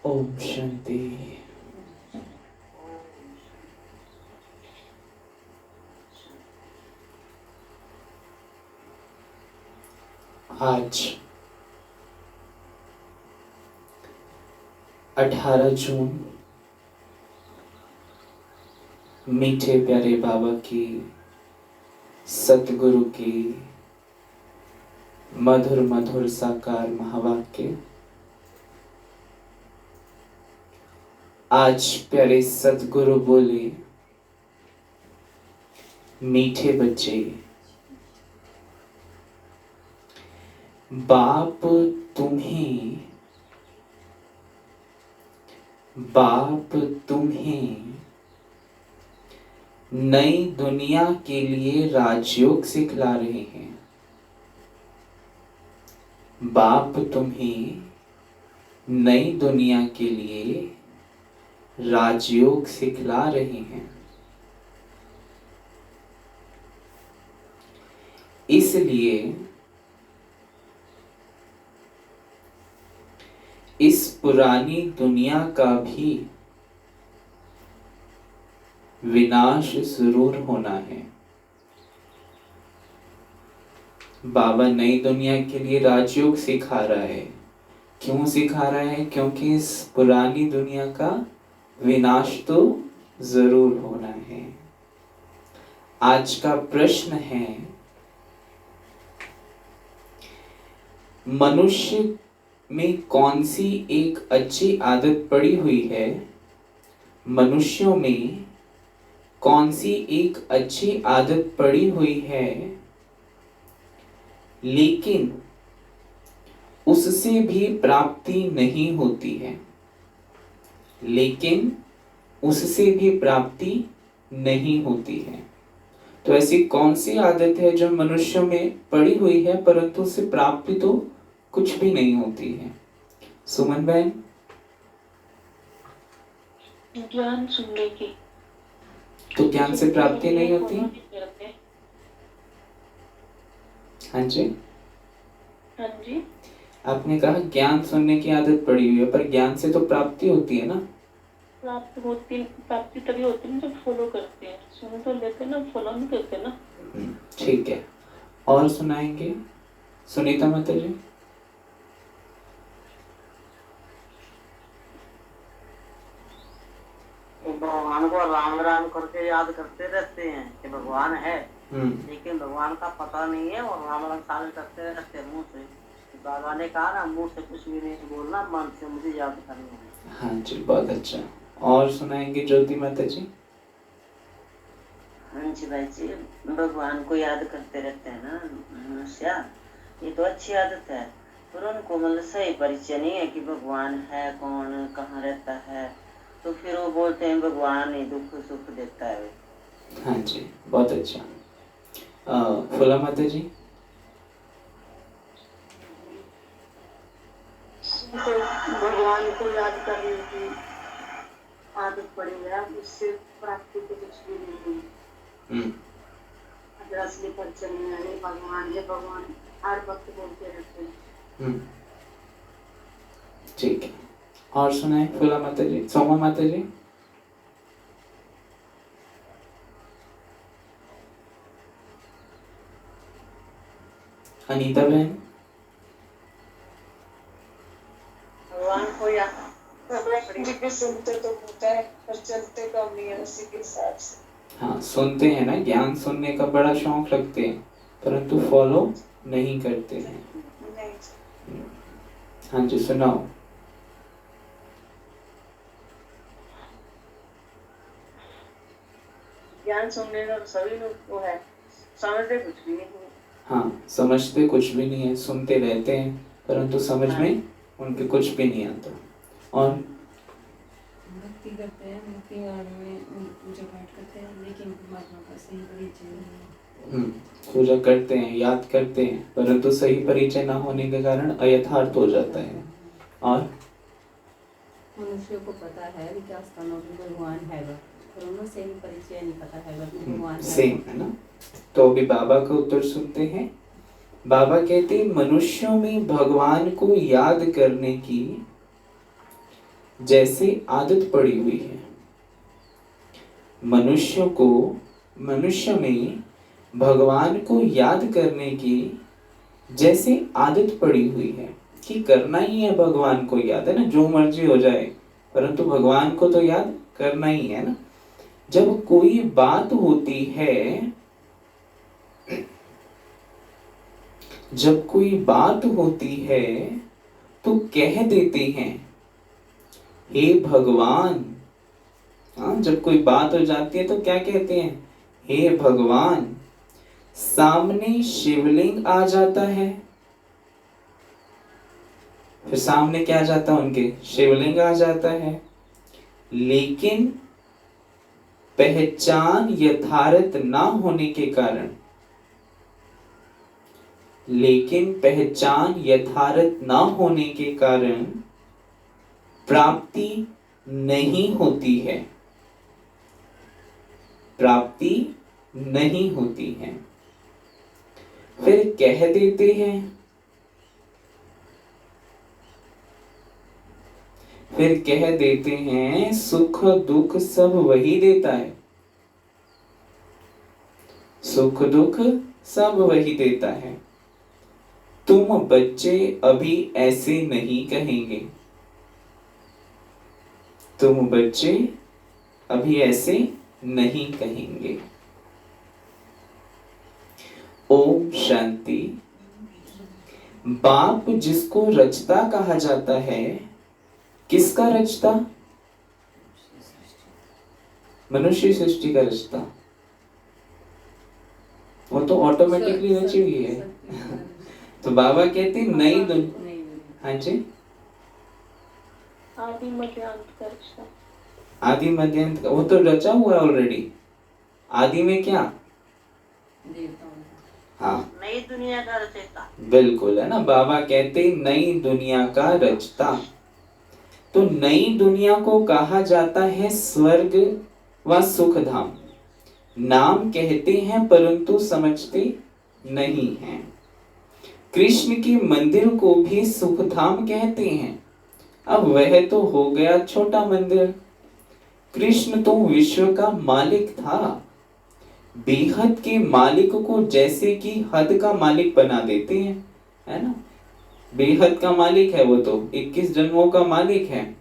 ओम शांति। आज 18 जून मीठे प्यारे बाबा की सतगुरु की मधुर मधुर साकार महावाक्य। आज प्यारे सतगुरु बोले, मीठे बच्चे, बाप तुम्हें नई दुनिया के लिए राजयोग सिखला रहे हैं। बाप तुम्हें नई दुनिया के लिए राजयोग सिखला रहे हैं। इसलिए इस पुरानी दुनिया का भी विनाश जरूर होना है। बाबा नई दुनिया के लिए राजयोग सिखा रहा है। क्यों सिखा रहा है? क्योंकि इस पुरानी दुनिया का विनाश तो जरूर होना है। आज का प्रश्न है, मनुष्य में कौन सी एक अच्छी आदत पड़ी हुई है? मनुष्यों में कौन सी एक अच्छी आदत पड़ी हुई है, लेकिन उससे भी प्राप्ति नहीं होती है? लेकिन उससे भी प्राप्ति नहीं होती है। तो ऐसी कौन सी आदत है जो मनुष्यों में पड़ी हुई है परंतु उससे प्राप्ति तो कुछ भी नहीं होती है? सुमन बहन। ज्ञान सुनने की। तो ज्ञान से प्राप्ति नहीं होती? हाँ जी, हाँ जी। आपने कहा ज्ञान सुनने की आदत पड़ी हुई है, पर ज्ञान से तो प्राप्ति होती है ना? प्राप्ति तभी होती है जब फॉलो करते हैं। सुन तो लेते ना, फॉलो नहीं करते ना। ठीक है, और सुनाएंगे सुनीता माता जी। भगवान को राम राम करके याद करते रहते हैं कि भगवान है, लेकिन भगवान का पता नहीं है और राम राम साल करते रहते हैं मुंह से। बाबा ने कहा ना, मुंह से कुछ भी नहीं बोलना, मन से मुझे याद करना है। हाँ जी, बहुत अच्छा। और सुनाएंगे ज्योति माता जी। हाँ जी भाई जी, भगवान को याद करते रहते हैं ना मनुष्य, ये तो अच्छी आदत है, पर उनको मतलब सही परिचय नहीं है कि भगवान है कौन, कहाँ रहता है। तो फिर वो बोलते हैं भगवान ही दुख सुख देता है। हाँ जी, बहुत अच्छा। फुला माता जी। तो भगवान को याद करने की आदत पड़ी है, उससे प्राप्ति तो कुछ भी नहीं हुई। अगर असली परिचय नहीं है, भगवान है, भगवान हर वक्त बोलते रहते हैं। ठीक है, और सुनाए फुला माता जी, सोमा माता जी। अनीता बहन। भगवान को याद सुनते तो होता है, पर चलते कम नहीं है उसी के हिसाब से। हाँ, सुनते हैं ना, ज्ञान सुनने का बड़ा शौक रखते हैं, परंतु फॉलो नहीं करते हैं। हाँ जी, सुनाओ। ज्ञान सुनने का सभी लोग को है, समझते कुछ भी नहीं है। हाँ, समझते कुछ भी नहीं है, सुनते रहते हैं परंतु समझ में उनके कुछ भी नहीं आता। और भक्ति करते हैं, भक्ति मार्ग में पूजा पाठ करते हैं, लेकिन परमात्मा का सही परिचय नहीं है। पूजा करते हैं, याद करते हैं, परंतु सही परिचय ना होने के कारण अयथार्थ हो जाता है। और मनुष्य को पता है विकास स्थानों में भगवान है, पर उन्हें सही परिचय नहीं पता है भगवान सेम है ना। तो अभी बाबा का उत्तर सुनते हैं। बाबा कहते हैं, मनुष्यों में भगवान को याद करने की जैसे आदत पड़ी हुई है। मनुष्य में भगवान को याद करने की जैसे आदत पड़ी हुई है कि करना ही है, भगवान को याद है ना, जो मर्जी हो जाए परंतु भगवान को तो याद करना ही है ना। जब कोई बात होती है, तो कह देते हैं हे भगवान। हाँ, जब कोई बात हो जाती है तो क्या कहते हैं, हे भगवान। सामने शिवलिंग आ जाता है, फिर सामने क्या आ जाता है, उनके शिवलिंग आ जाता है, लेकिन पहचान यथार्थ ना होने के कारण प्राप्ति नहीं होती है। फिर कह देते हैं सुख दुख सब वही देता है, सुख दुख सब वही देता है। तुम बच्चे अभी ऐसे नहीं कहेंगे। ओम शांति। बाप जिसको रचता कहा जाता है, किसका रचता, मनुष्य सृष्टि का रचता, वो तो ऑटोमेटिकली रची हुई है। तो बाबा कहते नई दुनिया, हाँ जी, आदि मध्य अंत का रिश्ता, आदि मध्य अंत का वो तो रचा हुआ है ऑलरेडी। आदि में क्या, हाँ, नई दुनिया का रचयिता, बिल्कुल है ना। बाबा कहते नई दुनिया का रचता। तो नई दुनिया को कहा जाता है स्वर्ग व सुख धाम। नाम कहते हैं परंतु समझते नहीं हैं। कृष्ण के मंदिर को भी सुख धाम कहते हैं। अब वह तो हो गया छोटा मंदिर, कृष्ण तो विश्व का मालिक था। बेहद के मालिक को जैसे कि हद का मालिक बना देते हैं, है ना। बेहद का मालिक है, वो तो 21 जन्मों का मालिक है,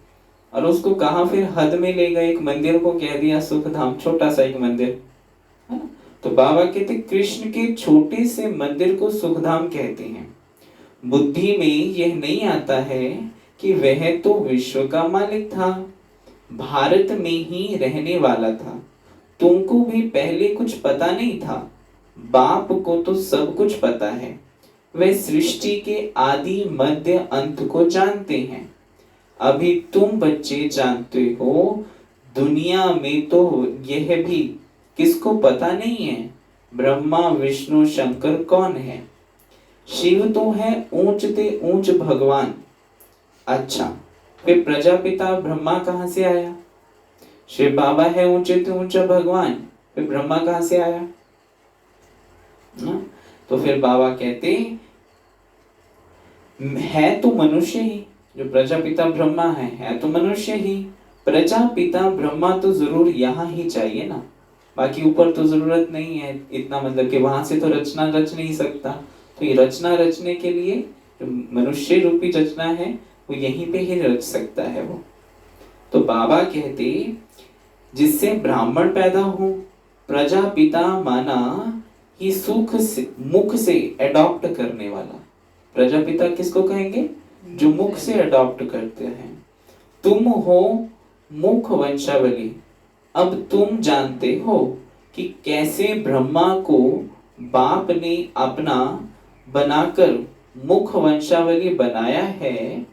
और उसको कहा फिर हद में ले गए, एक मंदिर को कह दिया सुख धाम, छोटा सा एक मंदिर, है ना। तो बाबा कहते कृष्ण के छोटे से मंदिर को सुखधाम कहते हैं। बुद्धि में यह नहीं आता है कि वह तो विश्व का मालिक था, भारत में ही रहने वाला था। तुमको भी पहले कुछ पता नहीं था, बाप को तो सब कुछ पता है। वे सृष्टि के आदि मध्य अंत को जानते हैं। अभी तुम बच्चे जानते हो, दुनिया में तो यह भी किसको पता नहीं है ब्रह्मा विष्णु शंकर कौन है। शिव तो है ऊंच ते ऊंच भगवान। अच्छा, फिर प्रजापिता ब्रह्मा कहां से आया। शिव बाबा है ऊंचे ते ऊंचा भगवान, फिर ब्रह्मा कहां से आया ना? तो फिर बाबा कहते है तो मनुष्य ही, जो प्रजापिता ब्रह्मा है तो मनुष्य ही। प्रजापिता ब्रह्मा तो जरूर यहाँ ही चाहिए ना, बाकी ऊपर तो जरूरत नहीं है इतना, मतलब कि वहां से तो रचना रच नहीं सकता। तो ये रचना रचने के लिए जो मनुष्य रूपी रचना है वो यहीं पे ही रच सकता है वो। तो बाबा कहते जिससे ब्राह्मण पैदा हो, प्रजापिता माना ही सुख से मुख से अडॉप्ट करने वाला। प्रजापिता किसको कहेंगे, जो मुख से अडॉप्ट करते हैं। तुम हो मुख वंशावली। अब तुम जानते हो कि कैसे ब्रह्मा को बाप ने अपना बनाकर मुख वंशावली बनाया है।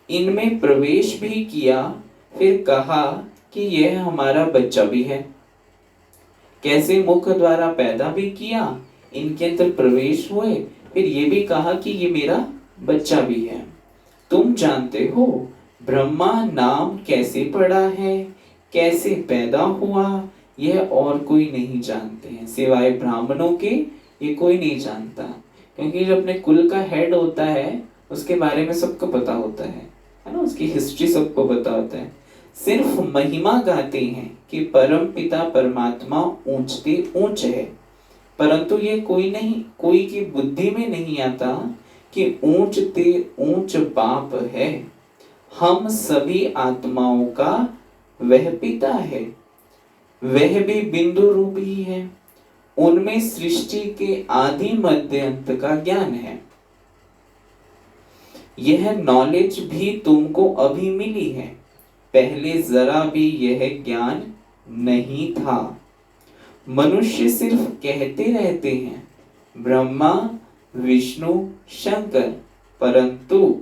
इनमें प्रवेश भी किया, फिर कहा कि यह हमारा बच्चा भी है। कैसे मुख द्वारा पैदा भी किया, इनके अंदर प्रवेश हुए, फिर ये भी कहा कि ये मेरा बच्चा भी है। तुम जानते हो ब्रह्मा नाम कैसे पड़ा है, कैसे पैदा हुआ, यह और कोई नहीं जानते हैं सिवाय ब्राह्मणों के। ये कोई नहीं जानता, क्योंकि जो अपने कुल का हेड होता है उसके बारे में सबको पता होता है है ना, उसकी हिस्ट्री सबको पता होता है। सिर्फ महिमा गाते हैं कि परम पिता परमात्मा ऊंचते ऊंच है, परंतु ये कोई की बुद्धि में नहीं आता कि ऊंचते ऊंच बाप है। हम सभी आत्माओं का वह पिता है, वह भी बिंदु रूप ही है। उनमें सृष्टि के आदि मध्य अंत का ज्ञान है। यह नॉलेज भी तुमको अभी मिली है, पहले जरा भी यह ज्ञान नहीं था। मनुष्य सिर्फ कहते रहते हैं ब्रह्मा विष्णु शंकर, परंतु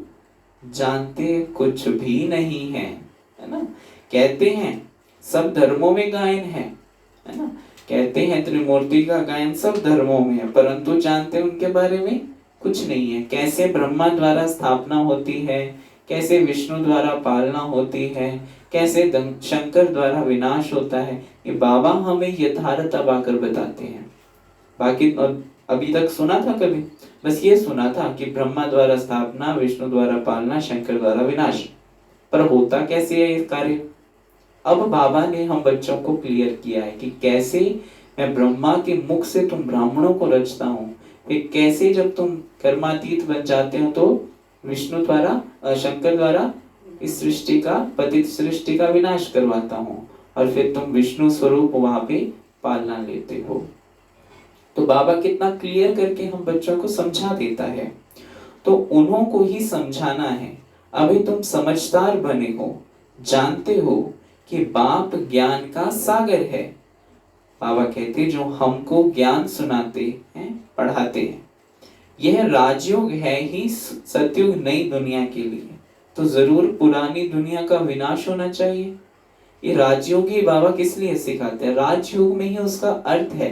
जानते कुछ भी नहीं है, है ना। कहते हैं सब धर्मों में गायन है ना, कहते हैं त्रिमूर्ति का गायन सब धर्मों में है, परंतु जानते उनके बारे में कुछ नहीं है। कैसे ब्रह्मा द्वारा स्थापना होती है, कैसे विष्णु द्वारा पालना होती है, कैसे शंकर द्वारा विनाश होता है, ये बाबा हमें यथार्थ अब आकर बताते हैं। बाकी अभी तक सुना था कभी? बस ये सुना था कि ब्रह्मा द्वारा स्थापना, विष्णु द्वारा पालना, शंकर द्वारा विनाश, पर होता कैसे है ये कार्य? अब बाबा ने हम बच्चों को क्लियर किया है कि कैसे मैं ब्रह्मा के मुख से तुम ब्राह्मणों को रचता हूँ, फिर कैसे जब तुम कर्मातीत बन जाते हो तो विष्णु द्वारा शंकर द्वारा इस सृष्टि का पतित सृष्टि का विनाश करवाता हूँ, और फिर तुम विष्णु स्वरूप वहां पे पालना लेते हो। तो बाबा कितना क्लियर करके हम बच्चों को समझा देता है, तो उन्हों को ही समझाना है। अभी तुम समझदार बने हो, जानते हो कि बाप ज्ञान का सागर है। बाबा कहते जो हमको ज्ञान सुनाते हैं, पढ़ाते हैं, यह राजयोग है ही सतयुग नई दुनिया के लिए, तो जरूर पुरानी दुनिया का विनाश होना चाहिए। ये राजयोग ही बाबा किस लिए सिखाते हैं? राजयोग में ही उसका अर्थ है।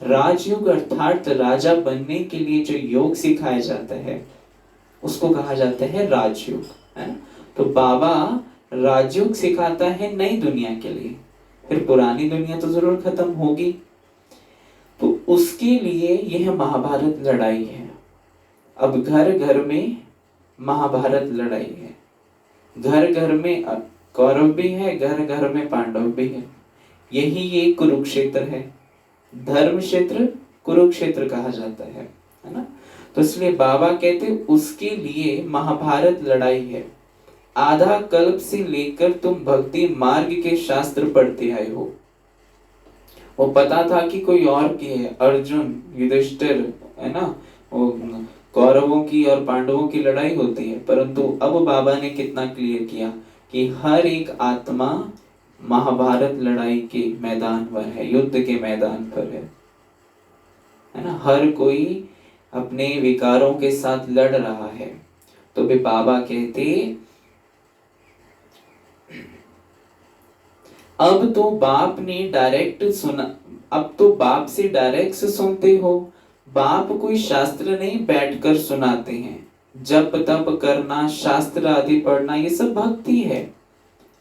राजयोग अर्थात राजा बनने के लिए जो योग सिखाया जाता है उसको कहा जाता है राजयोग, है ना। तो बाबा राजयोग सिखाता है नई दुनिया के लिए, फिर पुरानी दुनिया तो जरूर खत्म होगी, तो उसके लिए यह महाभारत लड़ाई है। अब घर घर में महाभारत लड़ाई है, घर घर में कौरव भी है, घर घर में पांडव भी है। यही ये कुरुक्षेत्र है, धर्म क्षेत्र कुरुक्षेत्र कहा जाता है ना। तो इसलिए बाबा कहते उसके लिए महाभारत लड़ाई है। आधा कल्प से लेकर तुम भक्ति मार्ग के शास्त्र पढ़ते आए हो। वो पता था कि कोई और की है, अर्जुन युधिष्ठिर, है ना, वो कौरवों की और पांडवों की लड़ाई होती है, परंतु अब बाबा ने कितना क्लियर किया कि हर एक आत्मा महाभारत लड़ाई के मैदान पर है, युद्ध के मैदान पर है ना। हर कोई अपने विकारों के साथ लड़ रहा है। तो भी बाबा कहते अब तो बाप ने डायरेक्ट सुना, अब तो बाप से डायरेक्ट सुनते हो। बाप कोई शास्त्र नहीं बैठकर सुनाते हैं, जप तप करना, शास्त्र आदि पढ़ना, ये सब भक्ति है।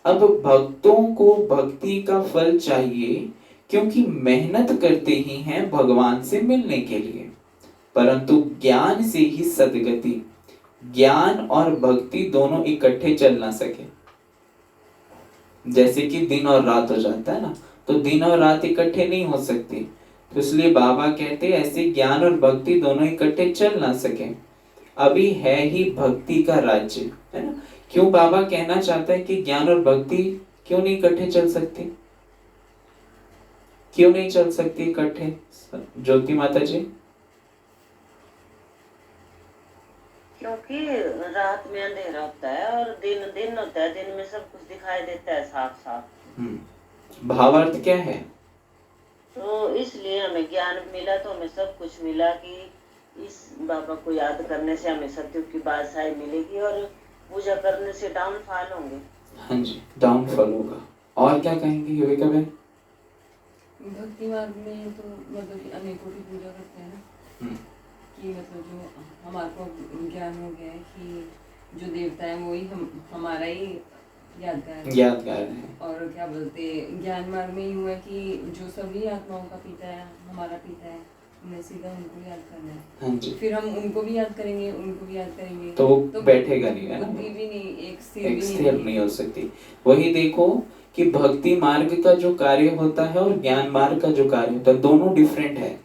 अब भक्तों को भक्ति का फल चाहिए, क्योंकि मेहनत करते ही हैं भगवान से मिलने के लिए, परंतु ज्ञान से ही सदगति, ज्ञान और भक्ति दोनों इकट्ठे चल ना सके। जैसे कि दिन और रात हो जाता है ना, तो दिन और रात इकट्ठे नहीं हो सकती, तो इसलिए बाबा कहते ऐसे ज्ञान और भक्ति दोनों इकट्ठे चल ना सके। अभी है ही भक्ति का राज्य, है ना। क्यों बाबा कहना चाहता है कि ज्ञान और भक्ति क्यों नहीं इकट्ठे चल सकते? क्यों नहीं चल सकती इकट्ठे, ज्योति माता जी? क्योंकि रात में अंधेरा होता है और दिन दिन होता है, दिन में सब कुछ दिखाई देता है साफ साफ। भावार्थ क्या है? तो इसलिए हमें ज्ञान मिला, तो हमें सब कुछ मिला कि इस बाबा को याद करने से हमें सत्युग की बादशाही मिलेगी और पूजा करने से डाउनफॉल होंगे। हाँ जी, डाउनफॉल होगा। और क्या कहेंगे युविका बहन? भक्ति मार्ग में तो मतलब कि अनेकों की पूजा करते हैं ना, कि मतलब जो हमारे को ज्ञान हो गया है कि जो देवता है वही हमारा ही यादगार है। और क्या बोलते ज्ञान मार्ग में ही हुआ कि जो सभी आत्माओं का पिता है, हमारा पिता है, हमने सीधा उनको याद करना है। हाँ जी, फिर हम उनको भी याद करेंगे, उनको भी याद करेंगे, तो वो बैठेगा नहीं, है ना, बुद्धि भी नहीं एक एक स्थिर स्थिर नहीं हो सकती। वही देखो कि भक्ति मार्ग का जो कार्य होता है और ज्ञान मार्ग का जो कार्य होता है, दोनों डिफरेंट है।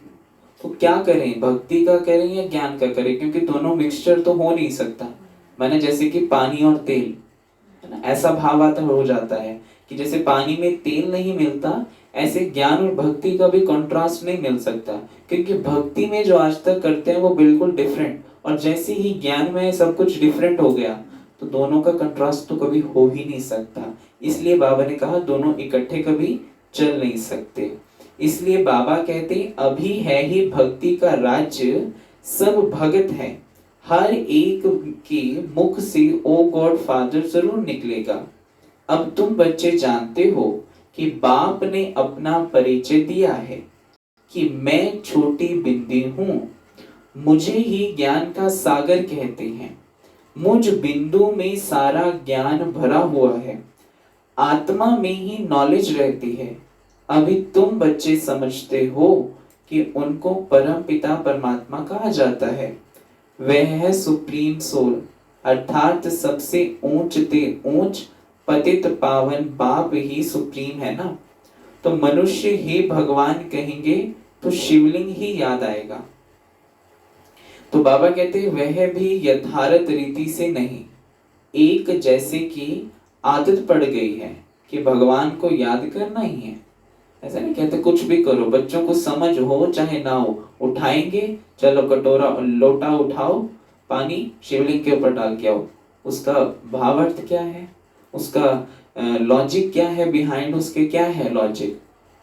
तो क्या करें, भक्ति का करें या ज्ञान का करें, क्योंकि दोनों मिक्सचर तो हो नहीं सकता। मैंने जैसे कि पानी और तेल, है ना, ऐसा भाव आता हो जाता है कि जैसे पानी में तेल नहीं मिलता, ऐसे ज्ञान और भक्ति का भी कंट्रास्ट नहीं मिल सकता, क्योंकि भक्ति में जो आज तक करते हैं वो बिल्कुल डिफरेंट, और जैसे ही ज्ञान में सब कुछ डिफरेंट हो गया तो दोनों का कंट्रास्ट तो कभी हो ही नहीं सकता। इसलिए बाबा ने कहा दोनों इकट्ठे कभी चल नहीं सकते। इसलिए बाबा कहते अभी है ही भक्ति का राज्य, सब भगत है, हर एक के मुख से ओ गॉड फादर जरूर निकलेगा। अब तुम बच्चे जानते हो कि बाप ने अपना परिचय दिया है कि मैं छोटी बिंदी हूं, मुझे ही ज्ञान का सागर कहते हैं, मुझ बिंदु में सारा ज्ञान भरा हुआ है, आत्मा में ही नॉलेज रहती है। अभी तुम बच्चे समझते हो कि उनको परम पिता परमात्मा कहा जाता है, वह है सुप्रीम सोल, अर्थात सबसे ऊंच पतित पावन बाप ही सुप्रीम है ना। तो मनुष्य ही भगवान कहेंगे तो शिवलिंग ही याद आएगा। तो बाबा कहते वह भी यथार्थ रीति से नहीं, एक जैसे कि आदत पड़ गई है कि भगवान को याद करना ही है। ऐसा नहीं कहते कुछ भी करो, बच्चों को समझ हो चाहे ना हो, उठाएंगे, चलो कटोरा लोटा उठाओ, पानी शिवलिंग के ऊपर डाल के आओ। उसका भावार्थ क्या है, उसका लॉजिक क्या है, बिहाइंड उसके क्या है लॉजिक,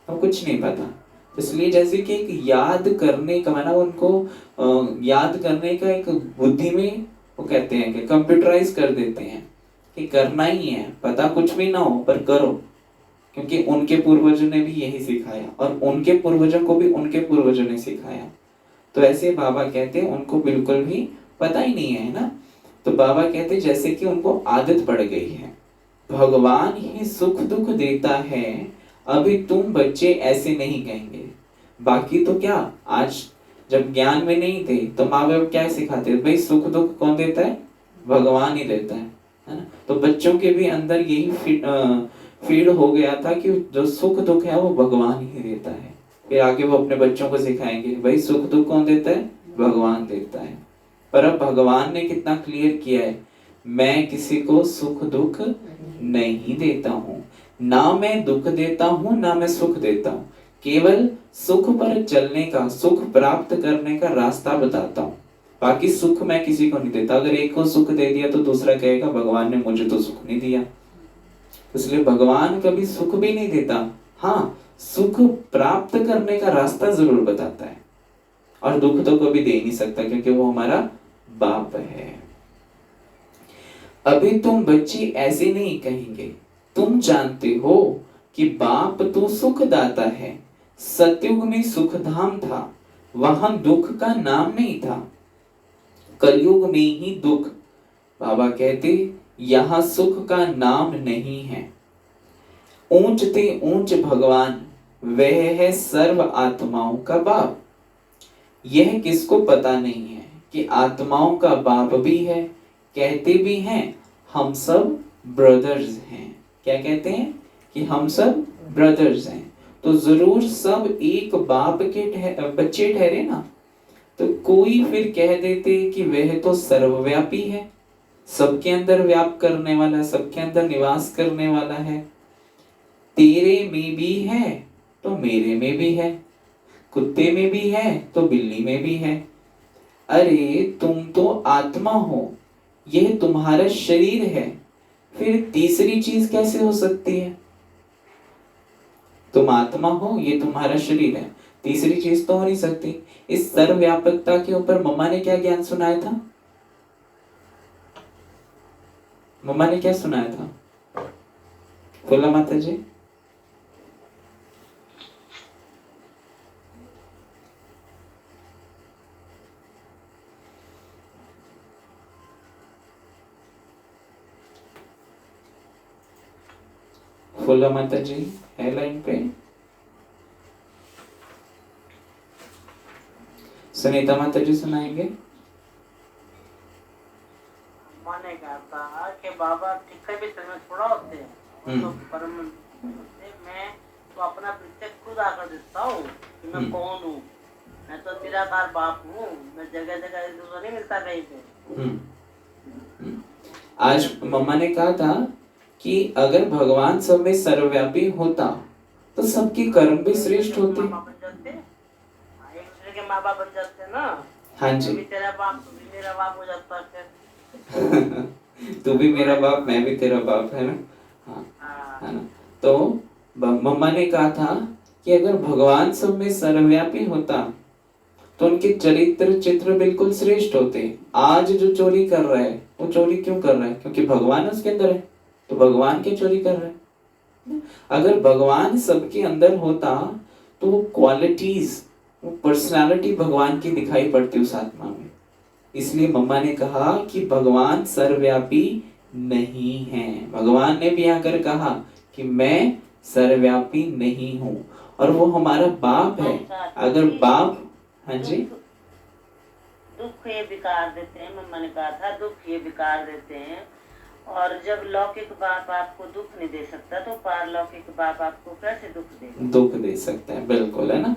हम कुछ नहीं पता। इसलिए जैसे कि एक याद करने का माना, उनको याद करने का एक बुद्धि में वो कहते हैं कि कंप्यूटराइज कर देते हैं कि करना ही है, पता कुछ भी ना हो पर करो, क्योंकि उनके पूर्वजों ने भी यही सिखाया और उनके पूर्वजों को भी उनके पूर्वजों ने सिखाया। तो ऐसे बाबा कहते हैं उनको बिल्कुल भी पता ही नहीं है ना। तो बाबा कहते जैसे कि उनको आदत पड़ गई है, भगवान ही सुख दुख देता है, अभी तुम बच्चे ऐसे नहीं कहेंगे। बाकी तो क्या, आज जब ज्ञान में नहीं थे तो माँ बाप क्या सिखाते, भाई सुख दुख कौन देता है, भगवान ही देता है ना। तो बच्चों के भी अंदर यही फीड हो गया था कि जो सुख दुख है वो भगवान ही देता है। फिर आगे वो अपने बच्चों को सिखाएंगे भाई सुख दुख कौन देता है, भगवान देता है। पर अब भगवान ने कितना क्लियर किया है, मैं किसी को सुख दुख नहीं देता हूँ, ना मैं दुख देता हूँ ना मैं सुख देता हूँ, केवल सुख पर चलने का, सुख प्राप्त करने का रास्ता बताता हूँ। बाकी सुख मैं किसी को नहीं देता। अगर एक को सुख दे दिया तो दूसरा कहेगा भगवान ने मुझे तो सुख नहीं दिया। इसलिए भगवान कभी सुख भी नहीं देता, हाँ सुख प्राप्त करने का रास्ता जरूर बताता है, और दुख तो कभी दे नहीं सकता क्योंकि वो हमारा बाप है। अभी तुम बच्चे ऐसे नहीं कहेंगे, तुम जानते हो कि बाप तो सुख दाता है, सतयुग में सुख धाम था, वहां दुख का नाम नहीं था, कलयुग में ही दुख। बाबा कहते यहां सुख का नाम नहीं है, ऊंच ते ऊंच भगवान वह है सर्व आत्माओं का बाप। यह किसको पता नहीं है कि आत्माओं का बाप भी है, कहते भी हैं हम सब ब्रदर्स हैं। क्या कहते हैं कि हम सब ब्रदर्स हैं, तो जरूर सब एक बाप के बच्चे ठहरे ना। तो कोई फिर कह देते कि वह तो सर्वव्यापी है, सबके अंदर व्याप करने वाला, सबके अंदर निवास करने वाला है, तेरे में भी है तो मेरे में भी है, कुत्ते में भी है तो बिल्ली में भी है। अरे तुम तो आत्मा हो, यह तुम्हारा शरीर है, फिर तीसरी चीज कैसे हो सकती है? तुम आत्मा हो, ये तुम्हारा शरीर है, तीसरी चीज तो हो नहीं सकती। इस सर्वव्यापकता के ऊपर मम्मा ने क्या ज्ञान सुनाया था? मम्मा ने क्या सुनाया था? बोला माता जी। बोला माता जी है लाइन पे। सुनीता माता जी सुनाएंगे। माने कहा था कि बाबा ठीक है भी तुम्हें थोड़ा होते हैं तो परम मैं तो अपना परिचय खुद आकर देता हूँ कि मैं कौन हूँ। मैं तो निराकार बाप हूँ। मैं जगह जगह दूसरा नहीं मिलता कहीं पे। आज मम्मा ने कहा था कि अगर भगवान सब में सर्वव्यापी होता तो सबकी कर्म भी श्रेष्ठ होते। माँ बाप बन जाते, एक दूसरे के माँ बाप बन जाते ना। हाँ जी, तेरा बाप तू भी मेरा बाप हो जाता फिर। तू भी मेरा बाप मैं भी तेरा बाप, है ना। हाँ, है ना। तो मम्मा ने कहा था कि अगर भगवान सब में सर्वव्यापी होता तो उनके चरित्र चित्र बिल्कुल श्रेष्ठ होते। आज जो चोरी कर रहा है वो चोरी क्यों कर रहा है? क्योंकि भगवान उसके अंदर है, तो भगवान की चोरी कर रहा है। अगर भगवान सबके अंदर होता तो वो क्वालिटीज, वो पर्सनालिटी भगवान की दिखाई पड़ती उस आत्मा में। इसलिए मम्मा ने कहा कि भगवान सर्वव्यापी नहीं है। भगवान ने भी आकर कहा कि मैं सर्वव्यापी नहीं हूँ, और वो हमारा बाप है। अगर बाप, हाँ जी, दुख ये विकार देते हैं। मम्मा ने कहा था दुख ये विकार देते हैं, और जब लौकिक बाप आपको दुख नहीं दे सकता तो पारलौकिक बाप आपको कैसे दुख देगा? दुख दे सकता है, बिल्कुल, है ना।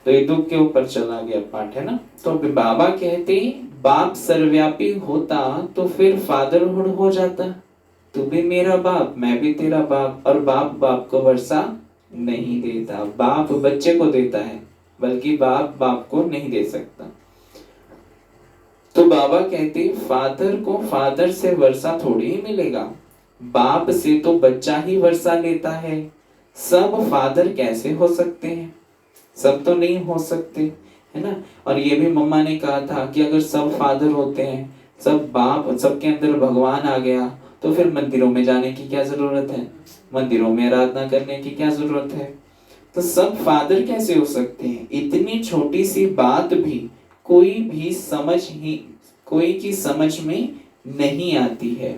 तो ये दुख के ऊपर चला गया पाठ, है ना। तो बाबा कहते बाप सर्वव्यापी होता तो फिर फादरहुड हो जाता। तू भी मेरा बाप मैं भी तेरा बाप, और बाप बाप को वर्षा नहीं देता। बाप बच्चे को देता है, बल्कि बाप बाप को नहीं दे सकता। तो बाबा कहते फादर को फादर से वर्षा थोड़ी ही मिलेगा, बाप से तो बच्चा ही वर्षा लेता है। सब फादर कैसे हो सकते हैं? सब तो नहीं हो सकते, है ना। और ये भी मम्मा ने कहा था कि अगर सब फादर होते हैं, सब बाप, सबके अंदर भगवान आ गया, तो फिर मंदिरों में जाने की क्या जरूरत है? मंदिरों में आराधना करने की क्या जरूरत है? तो सब फादर कैसे हो सकते हैं? इतनी छोटी सी बात भी कोई की समझ में नहीं आती है।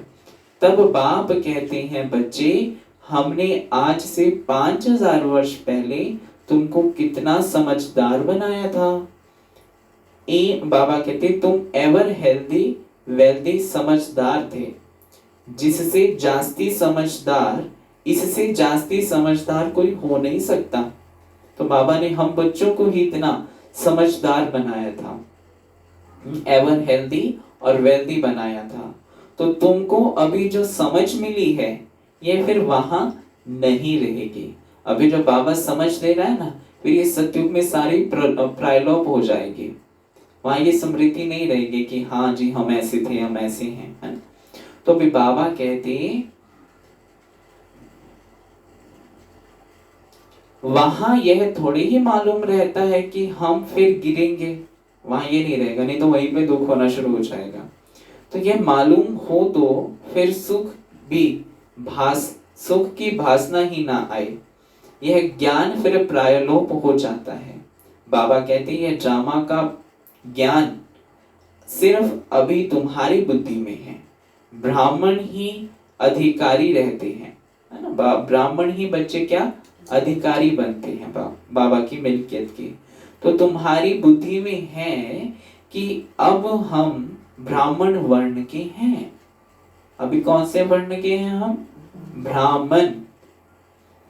तब बाप कहते हैं बच्चे, हमने आज से 5000 वर्ष पहले तुमको कितना समझदार बनाया था। बाबा कहते तुम एवर हेल्दी वेल्दी समझदार थे, जिससे जास्ती समझदार, इससे जास्ती समझदार कोई हो नहीं सकता। तो बाबा ने हम बच्चों को ही इतना समझदार बनाया था, एवर हेल्दी और वेल्दी बनाया था। तो तुमको अभी जो समझ मिली है ये फिर वहां नहीं रहेगी। अभी जो बाबा समझ दे रहा है ना, फिर ये सतयुग में सारी प्रायलोप हो जाएगी। वहां ये स्मृति नहीं रहेगी कि हाँ जी हम ऐसे थे, हम ऐसे हैं, है ना। तो भी बाबा कहते वहां यह थोड़ी ही मालूम रहता है कि हम फिर गिरेंगे, वहां ये नहीं रहेगा, नहीं तो वहीं पे दुख होना शुरू हो जाएगा। तो ये मालूम हो तो फिर सुख की भासना ही ना आए, यह ज्ञान फिर प्रायलोप हो जाता है। बाबा कहते हैं यह ड्रामा का ज्ञान सिर्फ अभी तुम्हारी बुद्धि में है। ब्राह्मण ही अधिकारी रहते हैं, है ना। ब्राह्मण ही बच्चे क्या अधिकारी बनते हैं बाबा की मिल्कियत की। तो तुम्हारी बुद्धि में है कि अब हम ब्राह्मण वर्ण के हैं। अभी कौन से वर्ण के हैं हम? ब्राह्मण।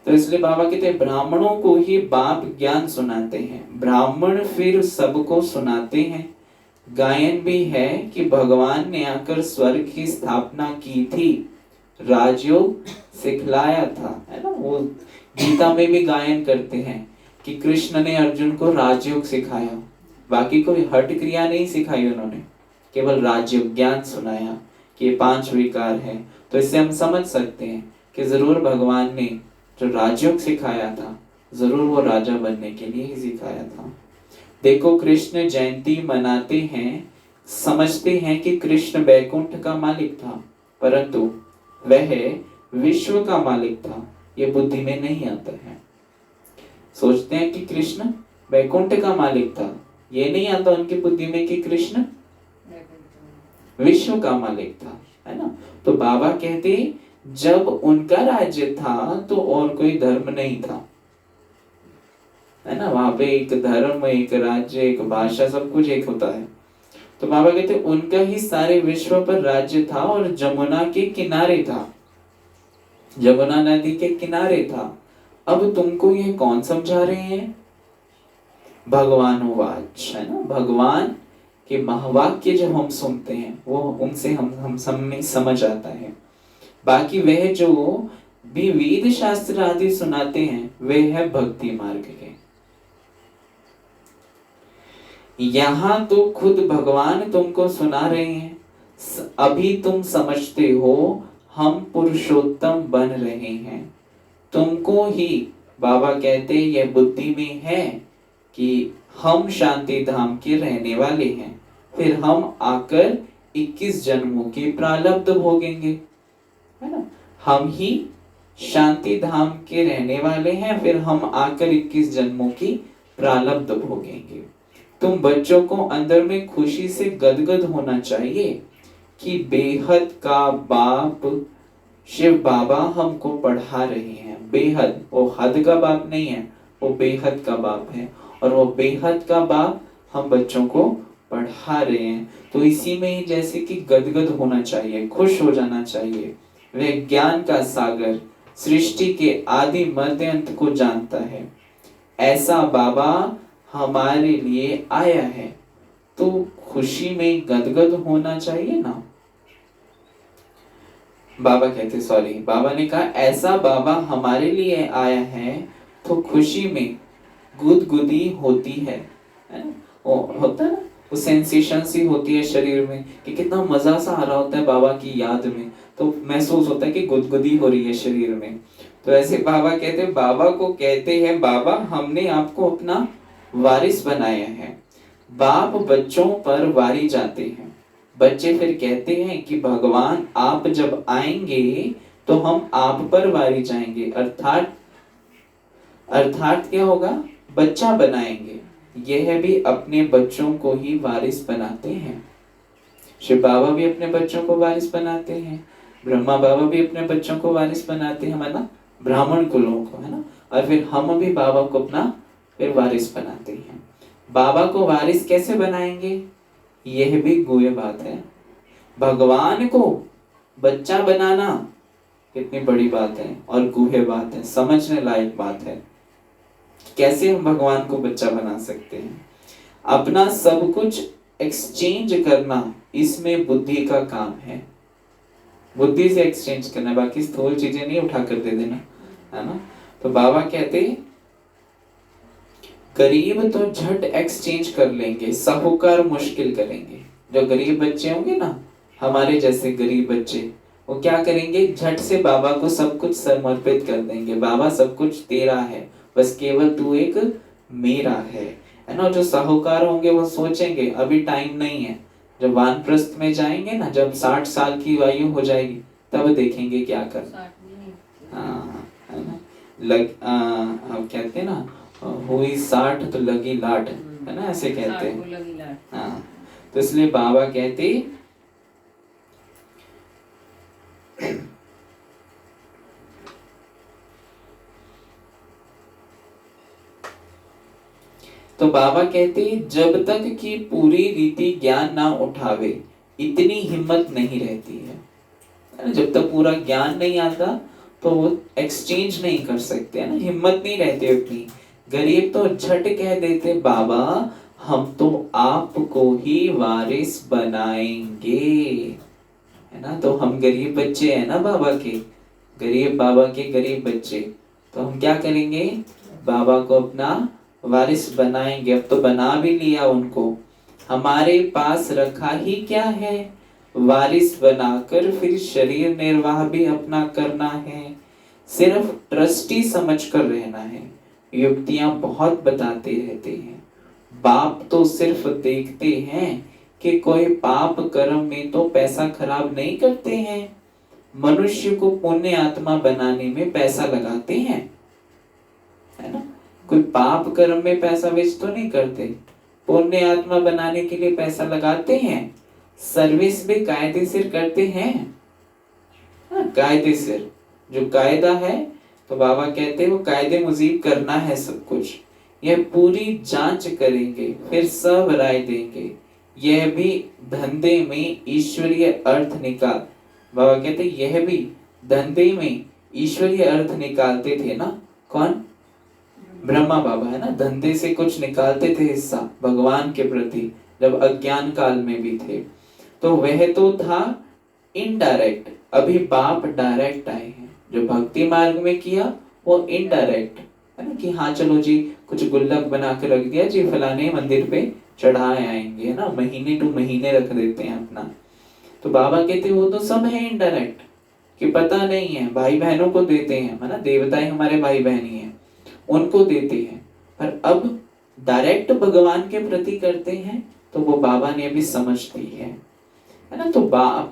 तो इसलिए बाबा कहते हैं ब्राह्मणों को ही बाप ज्ञान सुनाते हैं, ब्राह्मण फिर सबको सुनाते हैं। गायन भी है कि भगवान ने आकर स्वर्ग की स्थापना की थी, राजयोग सिखलाया था, है ना। वो गीता में भी गायन करते हैं कि कृष्ण ने अर्जुन को राजयोग सिखाया, बाकी कोई हठ क्रिया नहीं सिखाई उन्होंने, केवल राजयोग ज्ञान सुनाया कि 5 विकार है। तो इससे हम समझ सकते हैं कि जरूर भगवान ने जो राजयोग सिखाया था जरूर वो राजा बनने के लिए ही सिखाया था। देखो कृष्ण जयंती मनाते हैं, समझते हैं कि कृष्ण वैकुंठ का मालिक था, परंतु वह विश्व का मालिक था, ये बुद्धि में नहीं आता है। सोचते हैं कि कृष्ण वैकुंठ का मालिक था, ये नहीं आता उनकी बुद्धि में कि कृष्ण विश्व का मालिक था, है ना। तो बाबा कहते जब उनका राज्य था तो और कोई धर्म नहीं था, है ना, वहां पे एक धर्म, एक राज्य, एक भाषा, सब कुछ एक होता है। तो बाबा कहते उनका ही सारे विश्व पर राज्य था और जमुना के किनारे था, जमुना नदी के किनारे था। अब तुमको ये कौन समझा रहे हैं? भगवानुवाच, है ना, भगवान के महवाक्य जब हम सुनते हैं वो उनसे हम समझ आता है। बाकी वह जो भी वेद शास्त्र आदि सुनाते हैं वे है भक्ति मार्ग के। यहाँ तो खुद भगवान तुमको सुना रहे हैं, अभी तुम समझते हो हम पुरुषोत्तम बन रहे हैं। तुमको ही बाबा कहते यह बुद्धि में है कि हम शांति धाम के रहने वाले हैं, फिर हम आकर 21 जन्मों के प्रारब्ध भोगेंगे, है ना। हम ही शांति धाम के रहने वाले हैं, फिर हम आकर 21 जन्मों की प्रारब्ध भोगेंगे। तुम बच्चों को अंदर में खुशी से गदगद होना चाहिए कि बेहद का बाप शिव बाबा हमको पढ़ा रहे हैं। बेहद, वो हद का बाप नहीं है, वो बेहद का बाप है, और वो बेहद का बाप हम बच्चों को पढ़ा रहे हैं। तो इसी में ही जैसे कि गदगद होना चाहिए, खुश हो जाना चाहिए। वह ज्ञान का सागर सृष्टि के आदि मध्य अंत को जानता है, ऐसा बाबा हमारे लिए आया है, तो खुशी में गदगद होना चाहिए ना। बाबा कहते, सॉरी, बाबा ने कहा ऐसा बाबा हमारे लिए आया है तो खुशी में गुदगुदी होती है ना? वो होता है ना, वो सेंसेशन सी होती है शरीर में कि कितना मजा सा आ रहा होता है बाबा की याद में, तो महसूस होता है कि गुदगुदी हो रही है शरीर में। तो ऐसे बाबा कहते, बाबा को कहते हैं बाबा हमने आपको अपना वारिस बनाया है। बाप बच्चों पर वारी जाते हैं, बच्चे फिर कहते हैं कि भगवान आप जब आएंगे तो हम आप पर वारी जाएंगे, अर्थात क्या होगा, बच्चा बनाएंगे। यह भी अपने बच्चों को ही वारिस बनाते हैं। शिव बाबा भी अपने बच्चों को वारिस बनाते हैं, ब्रह्मा बाबा भी अपने बच्चों को वारिस बनाते हैं, मतलब ब्राह्मण कुलों को, है ना। और फिर हम भी बाबा को अपना फिर वारिस बनाते हैं। बाबा को वारिस कैसे बनाएंगे, यह भी गुह्य बात है। भगवान को बच्चा बनाना कितनी बड़ी बात है और गुह्य बात है, समझने लायक बात है। कैसे हम भगवान को बच्चा बना सकते हैं? अपना सब कुछ एक्सचेंज करना, इसमें बुद्धि का काम है। बुद्धि से एक्सचेंज करना, बाकी स्थूल चीजें नहीं उठा कर दे देना, है ना। तो बाबा कहते गरीब तो झट एक्सचेंज कर लेंगे, साहूकार मुश्किल करेंगे। जो गरीब बच्चे होंगे ना, हमारे जैसे गरीब बच्चे, वो क्या करेंगे, झट से बाबा को सब कुछ समर्पित कर देंगे। बाबा सब कुछ तेरा है, बस केवल तू एक मेरा है ना। जो साहूकार होंगे वो सोचेंगे अभी टाइम नहीं है, जब वानप्रस्थ में जाएंगे ना, जब 60 साल की आयु हो जाएगी तब देखेंगे क्या करना। हाँ, है ना, हम कहते हैं ना, हुई 60 तो लगी लाट, है ना, ऐसे कहते हैं। हाँ, तो इसलिए बाबा कहते तो बाबा कहते जब तक कि पूरी रीति ज्ञान ना उठावे इतनी हिम्मत नहीं रहती है। जब तक पूरा ज्ञान नहीं आता तो वो एक्सचेंज नहीं कर सकते, है ना, हिम्मत नहीं रहती उतनी। गरीब तो झट कह देते बाबा हम तो आपको ही वारिस बनाएंगे, है ना। तो हम गरीब बच्चे हैं ना बाबा के, गरीब बाबा के गरीब बच्चे, तो हम क्या करेंगे, बाबा को अपना वारिस बनाएंगे। अब तो बना भी लिया उनको, हमारे पास रखा ही क्या है, वारिस बनाकर फिर शरीर निर्वाह भी अपना करना है। सिर्फ ट्रस्टी समझकर रहना है। युक्तियां बहुत बताते रहते हैं, बाप तो सिर्फ देखते हैं कि कोई पाप कर्म में तो पैसा खराब नहीं करते हैं, मनुष्य को पुण्य आत्मा बनाने में पैसा लगाते हैं, है ना। कोई पाप कर्म में पैसा वेस्ट तो नहीं करते, पुण्य आत्मा बनाने के लिए पैसा लगाते हैं, सर्विस भी कायदे से करते हैं, कायदे से। जो कायदा है तो बाबा कहते हैं वो कायदे मुजीब करना है सब कुछ। यह पूरी जांच करेंगे, फिर सब राय देंगे। यह भी धंधे में ईश्वरीय अर्थ निकाल, बाबा कहते यह भी धंधे में ईश्वरीय अर्थ निकालते थे ना। कौन? ब्रह्मा बाबा है ना, धंधे से कुछ निकालते थे हिस्सा भगवान के प्रति, जब अज्ञान काल में भी थे। तो वह तो था इनडायरेक्ट, अभी बाप डायरेक्ट आए हैं। जो भक्ति मार्ग में किया वो इनडायरेक्ट है ना, कि हाँ चलो जी कुछ गुल्लक बना के रख दिया जी, फलाने मंदिर पे चढ़ाए आएंगे, है ना, महीने टू महीने रख देते हैं अपना। तो बाबा कहते वो तो सब है इनडायरेक्ट, कि पता नहीं है, भाई बहनों को देते हैं, है ना, देवताएं हमारे भाई बहन ही हैं, उनको देते हैं। पर अब डायरेक्ट भगवान के प्रति करते हैं, तो वो बाबा ने अभी समझ दी है ना। तो